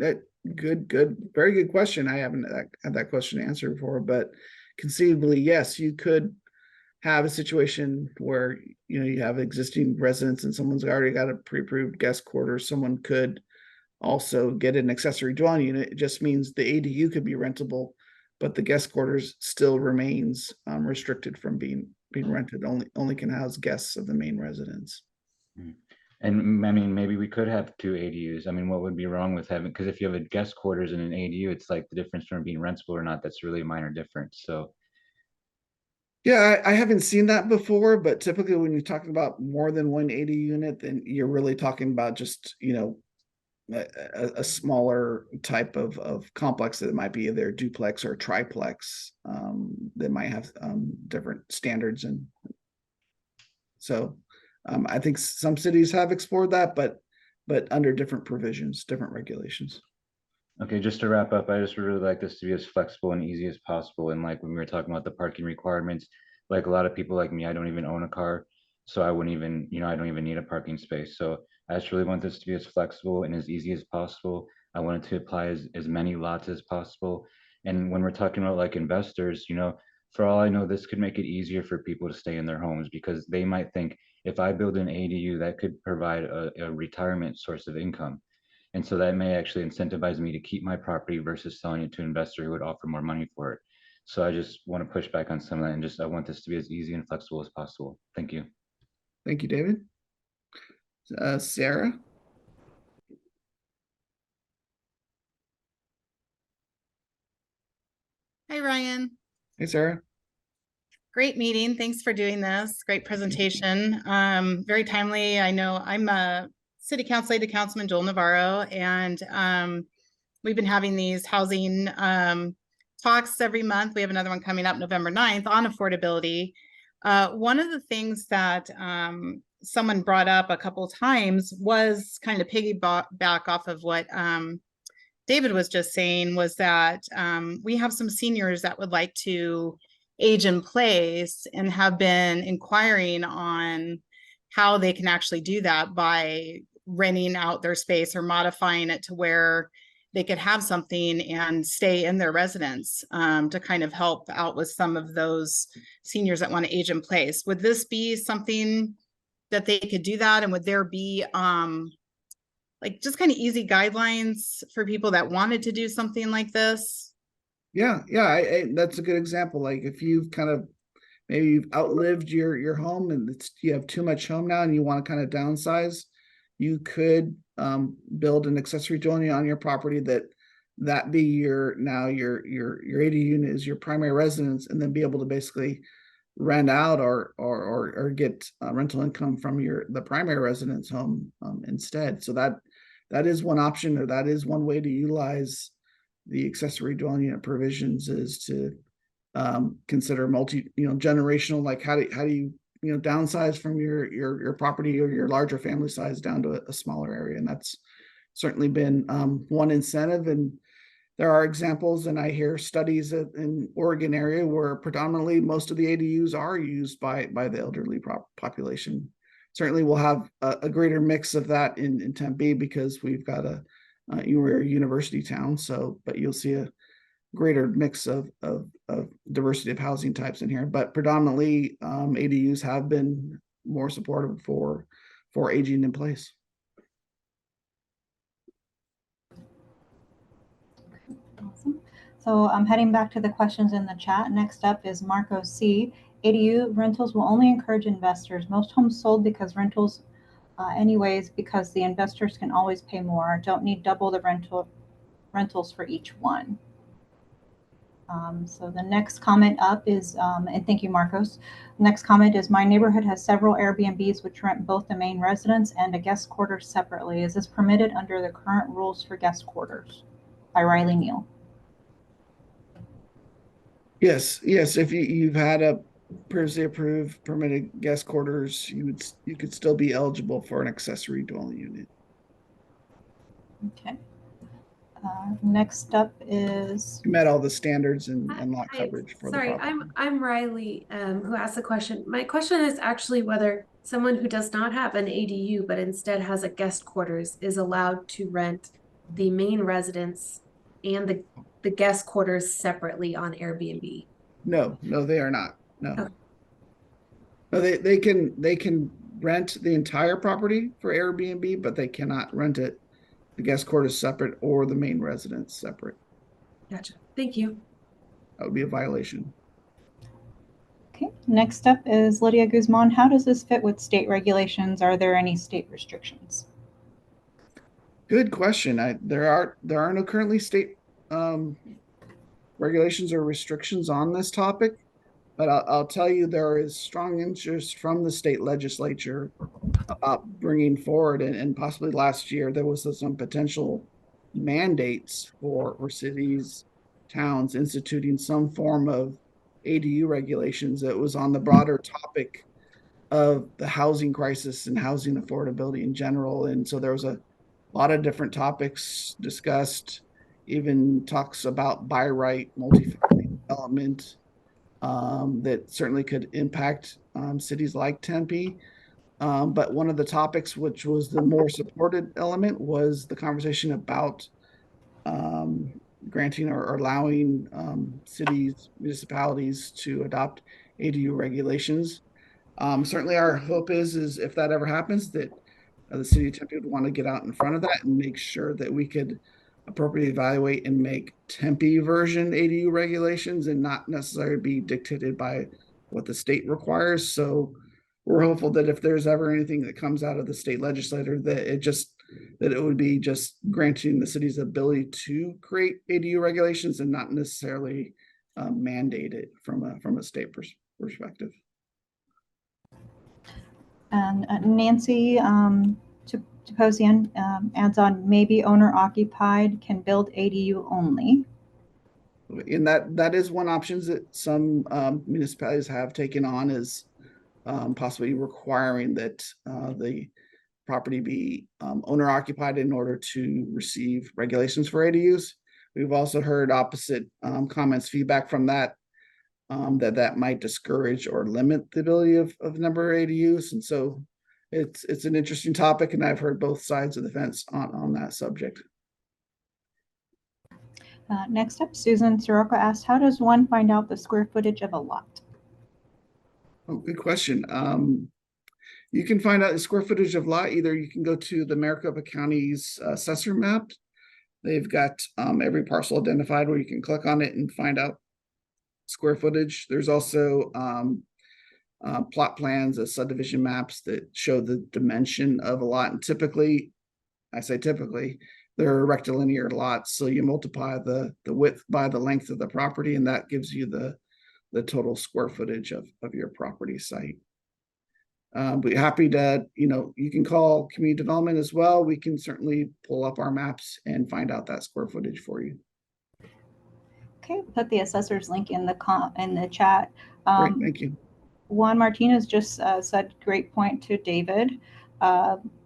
Good. Very good question. I haven't had that question answered before, but conceivably, yes, you could have a situation where you have existing residents and someone's already got a pre-approved guest quarters. Someone could also get an accessory dwelling unit. It just means the ADU could be rentable, but the guest quarters still remains restricted from being rented. Only can house guests of the main residence. And I mean, maybe we could have 2 ADUs. I mean, what would be wrong with having, because if you have a guest quarters and an ADU, it's like the difference from being rentable or not, that's really a minor difference. So yeah, I haven't seen that before, but typically when you're talking about more than one ADU unit, then you're really talking about just, a smaller type of complex that might be either duplex or triplex, that might have different standards. And so I think some cities have explored that, but under different provisions, different regulations. okay, just to wrap up, I just would really like this to be as flexible and easy as possible. And like when we were talking about the parking requirements, like a lot of people like me, I don't even own a car. So I wouldn't even, I don't even need a parking space. So I just really want this to be as flexible and as easy as possible. I want it to apply as many lots as possible. And when we're talking about like investors, for all I know, this could make it easier for people to stay in their homes because they might think if I build an ADU, that could provide a retirement source of income. And so that may actually incentivize me to keep my property versus selling it to an investor who would offer more money for it. So I just want to push back on some of that, and I want this to be as easy and flexible as possible. Thank you. Thank you, David. Sarah. Hi, Ryan. Hey, Sarah. Great meeting. Thanks for doing this. Great presentation. Very timely. I know I'm a city council aide to Councilman Joel Navarro, and we've been having these housing talks every month. We have another one coming up November 9th on affordability. One of the things that someone brought up a couple of times was kind of piggyback off of what David was just saying, was that we have some seniors that would like to age in place and have been inquiring on how they can actually do that by renting out their space or modifying it to where they could have something and stay in their residence to kind of help out with some of those seniors that want to age in place. Would this be something that they could do that? And would there be like just kind of easy guidelines for people that wanted to do something like this? Yeah, that's a good example. Like if you've kind of maybe you've outlived your home and you have too much home now and you want to kind of downsize, you could build an accessory dwelling on your property that be your ADU unit is your primary residence, and then be able to basically rent out or get rental income from the primary residence home instead. So that is one option, or that is one way to utilize the accessory dwelling unit provisions is to consider generational, like how do you downsize from your property or your larger family size down to a smaller area. And that's certainly been one incentive. And there are examples, and I hear studies in Oregon area where predominantly most of the ADUs are used by the elderly population. Certainly we'll have a greater mix of that in Tempe because we've got we're a university town. So, but you'll see a greater mix of diversity of housing types in here, but predominantly ADUs have been more supportive for aging in place. Awesome. So I'm heading back to the questions in the chat. Next up is Marco C. ADU rentals will only encourage investors. Most homes sold because rentals anyways, because the investors can always pay more. Don't need double the rentals for each one. So the next comment up is, and thank you, Marcos. Next comment is, my neighborhood has several Airbnbs which rent both the main residence and a guest quarters separately. Is this permitted under the current rules for guest quarters? By Riley Neal. Yes. If you've had a previously approved permitted guest quarters, you could still be eligible for an accessory dwelling unit. Okay. Next up is, You met all the standards and lot Hi, coverage for sorry, the property. I'm Riley, who asked the question. My question is actually whether someone who does not have an ADU but instead has a guest quarters is allowed to rent the main residence and the guest quarters separately on Airbnb. No, they are not. No. Okay. No, they can rent the entire property for Airbnb, but they cannot rent it the guest quarters separate or the main residence separate. Gotcha. Thank you. That would be a violation. okay. Next up is Lydia Guzman. How does this fit with state regulations? Are there any state restrictions? Good question. There are no currently state regulations or restrictions on this topic, but I'll tell you there is strong interest from the state legislature about bringing forward, and possibly last year there was some potential mandates for cities, towns instituting some form of ADU regulations that was on the broader topic of the housing crisis and housing affordability in general. And so there was a lot of different topics discussed, even talks about by right multifamily development that certainly could impact cities like Tempe. But one of the topics, which was the more supported element, was the conversation about granting or allowing cities, municipalities to adopt ADU regulations. Certainly our hope is if that ever happens, that the city of Tempe would want to get out in front of that and make sure that we could appropriately evaluate and make Tempe version ADU regulations and not necessarily be dictated by what the state requires. So we're hopeful that if there's ever anything that comes out of the state legislature, that it would be just granting the city's ability to create ADU regulations and not necessarily mandate it from a state perspective. And Nancy Toposian adds on, maybe owner occupied can build ADU only. And that is one option that some municipalities have taken on, is possibly requiring that the property be owner occupied in order to receive regulations for ADUs. We've also heard opposite comments, feedback from that might discourage or limit the ability of number of ADUs. And so it's an interesting topic, and I've heard both sides of the fence on that subject. Next up, Susan Soroka asked, how does one find out the square footage of a lot? Oh, good question. You can find out the square footage of lot. Either you can go to the Maricopa County's assessor map. They've got every parcel identified where you can click on it and find out square footage. There's also plot plans, subdivision maps that show the dimension of a lot. And typically, I say typically, they're rectilinear lots. So you multiply the width by the length of the property, and that gives you the total square footage of your property site. But happy to, you can call community development as well. We can certainly pull up our maps and find out that square footage for you. Okay, put the assessor's link in the chat. Great, thank you. Juan Martinez just said great point to David.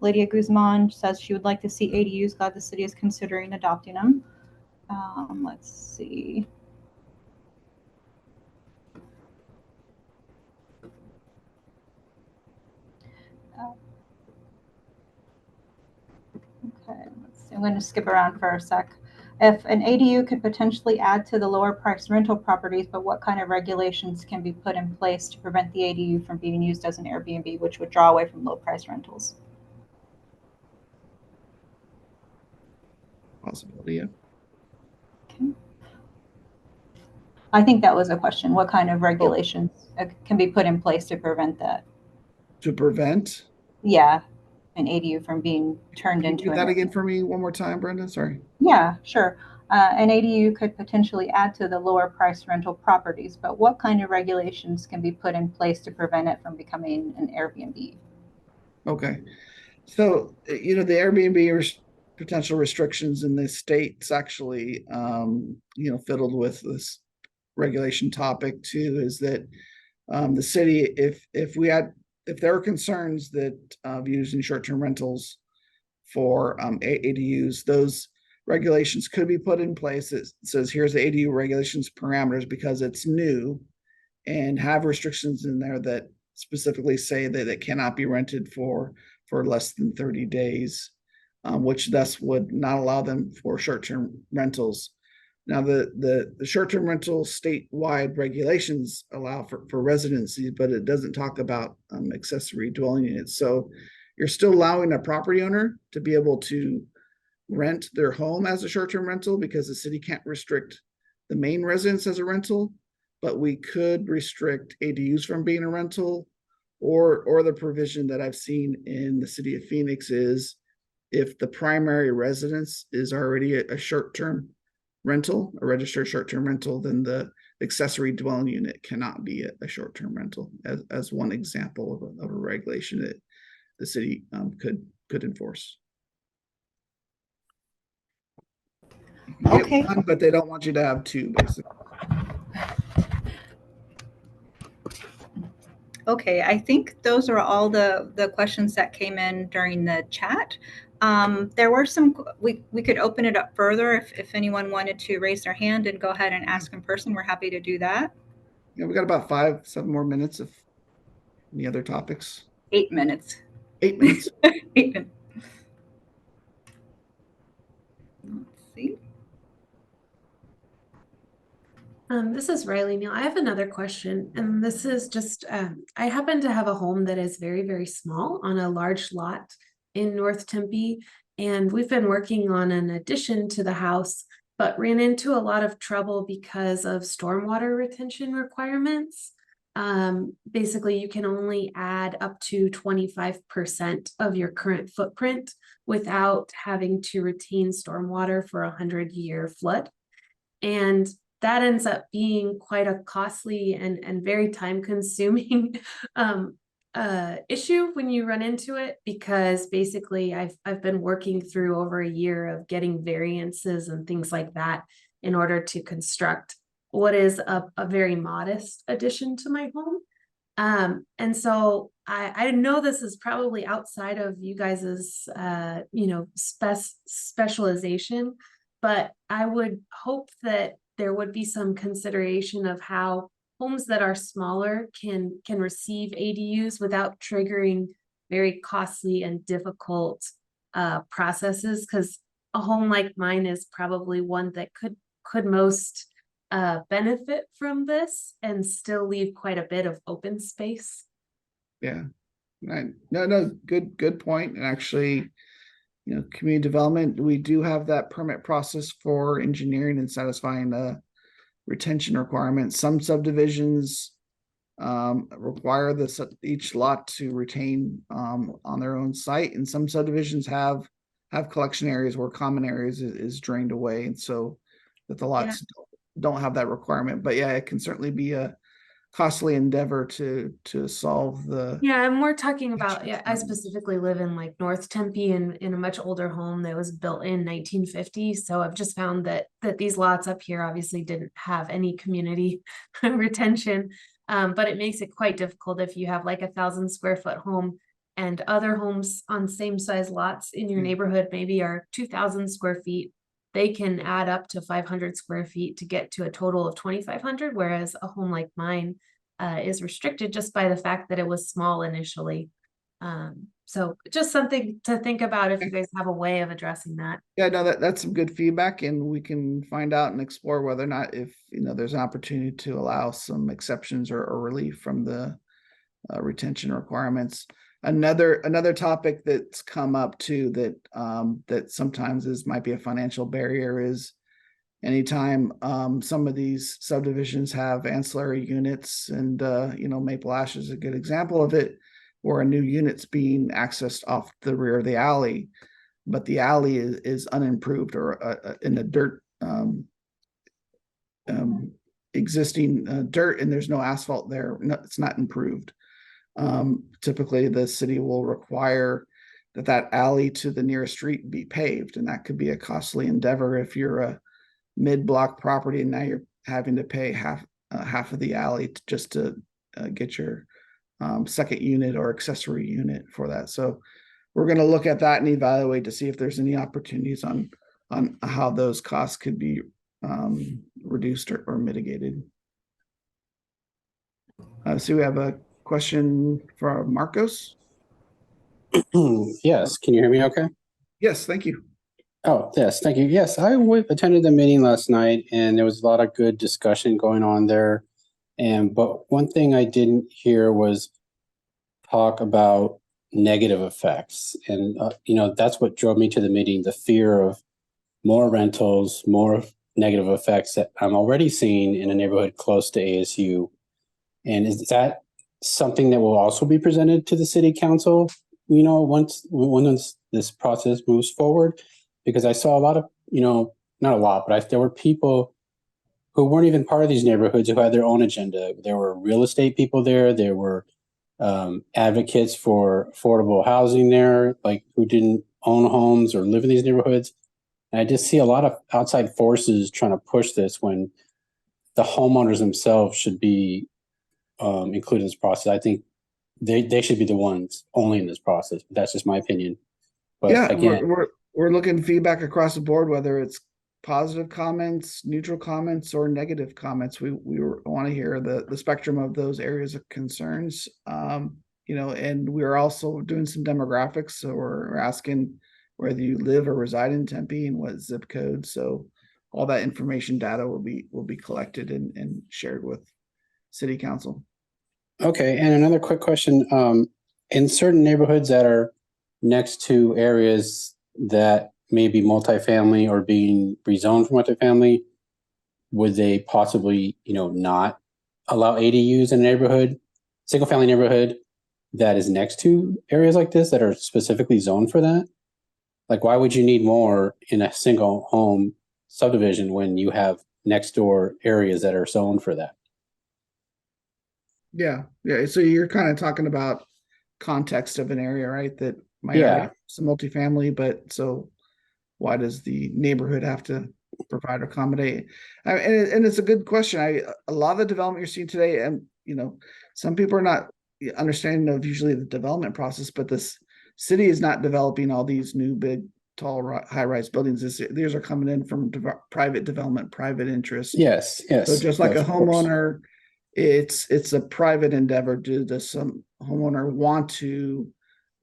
Lydia Guzman says she would like to see ADUs. Glad the city is considering adopting them. Let's see. Okay, let's see. I'm going to skip around for a sec. If an ADU could potentially add to the lower price rental properties, but what kind of regulations can be put in place to prevent the ADU from being used as an Airbnb, which would draw away from low price rentals? Possibility, yeah. Okay. I think that was a question. What kind of regulations can be put in place to prevent that? To prevent? Yeah, an ADU from being turned Can you into do an that again for me one more time, Brenda? Sorry. Yeah, sure. An ADU could potentially add to the lower price rental properties, but what kind of regulations can be put in place to prevent it from becoming an Airbnb? Okay. So, you know, the Airbnb potential restrictions in the state's actually, you know, fiddled with this regulation topic too, is that the city, if there are concerns that of using short-term rentals for ADUs, those regulations could be put in place. It says here's the ADU regulations parameters because it's new, and have restrictions in there that specifically say that it cannot be rented for less than 30 days, which thus would not allow them for short-term rentals. Now, the short-term rental statewide regulations allow for residencies, but it doesn't talk about accessory dwelling units. So you're still allowing a property owner to be able to rent their home as a short-term rental because the city can't restrict the main residence as a rental, but we could restrict ADUs from being a rental, or the provision that I've seen in the city of Phoenix is if the primary residence is already a short-term rental, a registered short-term rental, then the accessory dwelling unit cannot be a short-term rental, as one example of a regulation that the city could enforce. You get Okay. one, but they don't want you to have two, basically. Okay, I think those are all the questions that came in during the chat. There were some, we could open it up further if anyone wanted to raise their hand and go ahead and ask in person. We're happy to do that. Yeah, we got about 5-7 more minutes of any other topics. 8 minutes. 8 minutes. 8 minutes. Let's see. This is Riley Neal. I have another question, and this is just I happen to have a home that is very, very small on a large lot in North Tempe, and we've been working on an addition to the house, but ran into a lot of trouble because of stormwater retention requirements. Basically, you can only add up to 25% of your current footprint without having to retain stormwater for a 100-year flood. And that ends up being quite a costly and very time-consuming issue when you run into it, because basically I've been working through over a year of getting variances and things like that in order to construct what is a very modest addition to my home. And so I know this is probably outside of you guys's specialization, but I would hope that there would be some consideration of how homes that are smaller can receive ADUs without triggering very costly and difficult processes, because a home like mine is probably one that could most benefit from this and still leave quite a bit of open space. Yeah, right. No, good point. And actually, you know, community development, we do have that permit process for engineering and satisfying the retention requirements. Some subdivisions require each lot to retain on their own site, and some subdivisions have collection areas where common areas is drained away, and so that the lots don't have that requirement. But yeah, it can certainly be a costly endeavor to solve the. Yeah, and we're talking about, yeah, I Mm. specifically live in like North Tempe in a much older home that was built in 1950. So I've just found that these lots up here obviously didn't have any community retention. But it makes it quite difficult if you have like 1,000 square foot home and other homes on same size lots in your Mm. neighborhood maybe are 2,000 square feet. They can add up to 500 square feet to get to a total of 2,500, whereas a home like mine is restricted just by the fact that it was small initially. So just something to think about if you guys have a way of addressing that. Yeah, no, that's some good feedback, and we can find out and explore whether or not if there's an opportunity to allow some exceptions or relief from the retention requirements. Another topic that's come up too that sometimes might be a financial barrier is anytime some of these subdivisions have ancillary units, and Maple Ash is a good example of it, where a new unit's being accessed off the rear of the alley, but the alley is unimproved or in a dirt existing dirt, and there's no asphalt there. No, it's not improved. Typically the city will require that alley to the nearest street be paved, and that could be a costly endeavor if you're a mid-block property and now you're having to pay half of the alley just to get your second unit or accessory unit for that. So we're going to look at that and evaluate to see if there's any opportunities on how those costs could be reduced or mitigated. So we have a question for Marcos. Yes, can you hear me okay? Yes, thank you. Oh, yes, thank you. Yes, I attended the meeting last night and there was a lot of good discussion going on there. But one thing I didn't hear was talk about negative effects. And, that's what drove me to the meeting, the fear of more rentals, more negative effects that I'm already seeing in a neighborhood close to ASU. And is that something that will also be presented to the city council, once this process moves forward? Because I saw a lot of, not a lot, but there were people who weren't even part of these neighborhoods who had their own agenda. There were real estate people there. There were advocates for affordable housing there, like who didn't own homes or live in these neighborhoods. And I just see a lot of outside forces trying to push this when the homeowners themselves should be included in this process. I think they should be the ones only in this process. But that's just my opinion. But yeah, again, we're looking feedback across the board, whether it's positive comments, neutral comments, or negative comments. We want to hear the spectrum of those areas of concerns. And we're also doing some demographics. So we're asking whether you live or reside in Tempe and what zip code. So all that information data will be collected and shared with City Council. Okay, and another quick question. In certain neighborhoods that are next to areas that may be multifamily or being rezoned for multifamily, would they possibly, not allow ADUs in a neighborhood, single family neighborhood that is next to areas like this that are specifically zoned for that? Like, why would you need more in a single home subdivision when you have next door areas that are zoned for that? Yeah. So you're kind of talking about context of an area, right? That might already have some multifamily, but so why does the neighborhood have to provide or accommodate? And it's a good question. A lot of the development you're seeing today, and some people are not understanding of usually the development process, but this city is not developing all these new big, tall, high-rise buildings. These are coming in from private development, private interest. Yes. So just like a homeowner, it's a private endeavor. Does some homeowner want to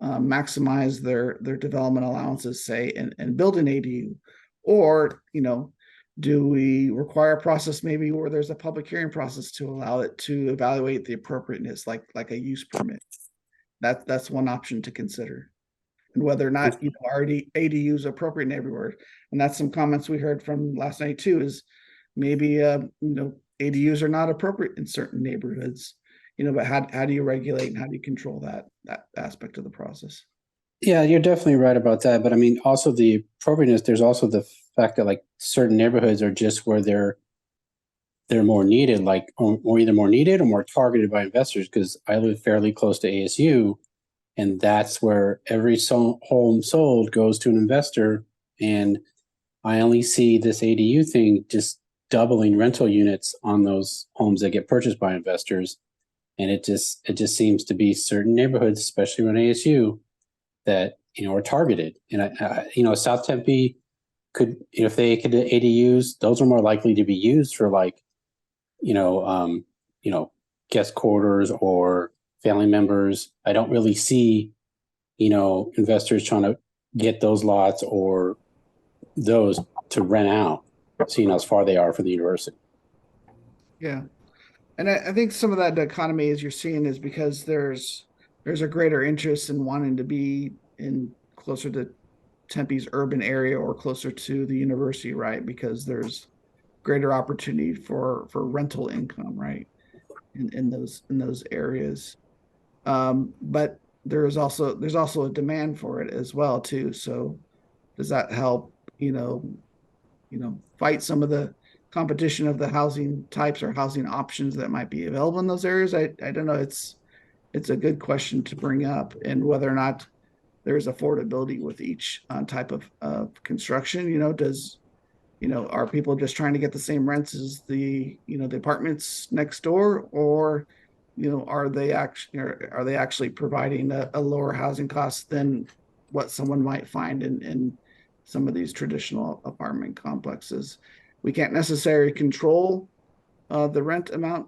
maximize their development allowances, say, and build an ADU? Or, do we require a process maybe where there's a public hearing process to allow it to evaluate the appropriateness, like a use permit? That's one option to consider. And whether or not already ADUs appropriate in everywhere. And that's some comments we heard from last night too, is maybe ADUs are not appropriate in certain neighborhoods, but how do you regulate and how do you control that aspect of the process? Yeah, you're definitely right about that. But I mean, also the appropriateness, there's also the fact that like certain neighborhoods are just where they're they're more needed, like, or either more needed or more targeted by investors. Because I live fairly close to ASU, and that's where every home sold goes to an investor. And I only see this ADU thing just doubling rental units on those homes that get purchased by investors. And it just seems to be certain neighborhoods, especially around ASU, that, are targeted. And South Tempe could, if they could do ADUs, those are more likely to be used for like, guest quarters or family members. I don't really see, investors trying to get those lots or those to rent out, seeing how far they are from the university. Yeah. And I think some of that economy, as you're seeing, is because there's a greater interest in wanting to be in closer to Tempe's urban area or closer to the university, right? Because there's greater opportunity for rental income, right? In those areas. But there's also a demand for it as well too. So does that help, fight some of the competition of the housing types or housing options that might be available in those areas? I don't know. It's a good question to bring up, and whether or not there's affordability with each type of construction. Are people just trying to get the same rents as the apartments next door, or are they actually providing a lower housing cost than what someone might find in some of these traditional apartment complexes? We can't necessarily control the rent amount,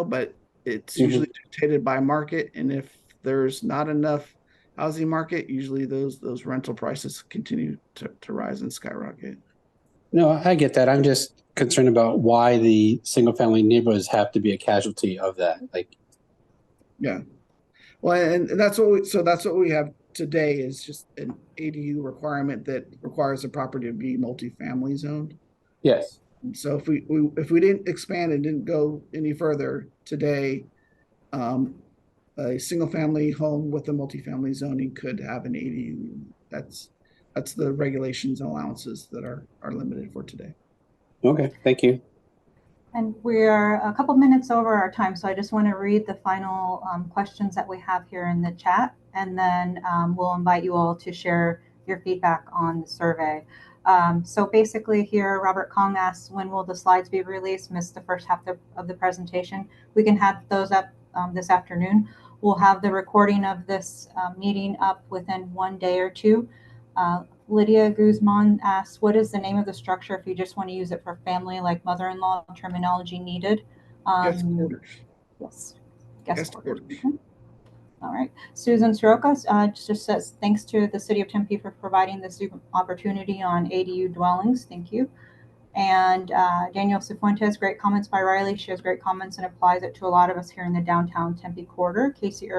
but it's usually dictated by market. And if there's not enough housing market, usually those rental prices continue to rise and skyrocket. No, I get that. I'm just concerned about why the single family neighborhoods have to be a casualty of that. Yeah. Well, and that's what we have today is just an ADU requirement that requires the property to be multifamily zoned. Yes. So if we didn't expand and didn't go any further today, a single family home with a multifamily zoning could have an ADU. That's the regulations and allowances that are limited for today. Okay, thank you. And we're a couple minutes over our time, so I just want to read the final questions that we have here in the chat, and then we'll invite you all to share your feedback on the survey. So basically here, Robert Kong asks, when will the slides be released? Missed the first half of the presentation. We can have those up this afternoon. We'll have the recording of this meeting up within 1 day or two. Lydia Guzman asks, what is the name of the structure if you just want to use it for family, like mother-in-law terminology needed? Guest quarters. Yes, guest quarters. All right. Susan Soroka just says, thanks to the City of Tempe for providing this opportunity on ADU dwellings. Thank you. And Daniel Cifuentes, great comments by Riley. She has great comments and applies it to a lot of us here in the downtown Tempe quarter. Casey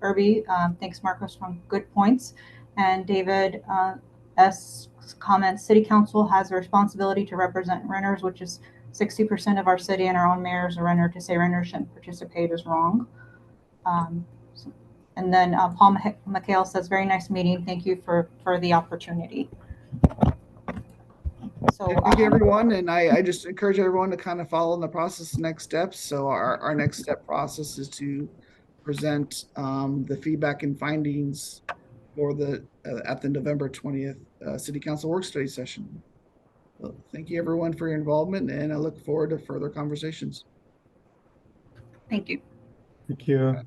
Irby, thanks Marcos for good points. And David S. comments, City Council has a responsibility to represent renters, which is 60% of our city, and our own mayor is a renter. To say renters shouldn't participate is wrong. And then Paul McHale says, very nice meeting. Thank you for the opportunity. So thank you, everyone. And I just encourage everyone to kind of follow in the process, next steps. So our next step process is to present the feedback and findings for at the November 20th City Council work study session. Well, thank you, everyone, for your involvement, and I look forward to further conversations. Thank you. Thank you.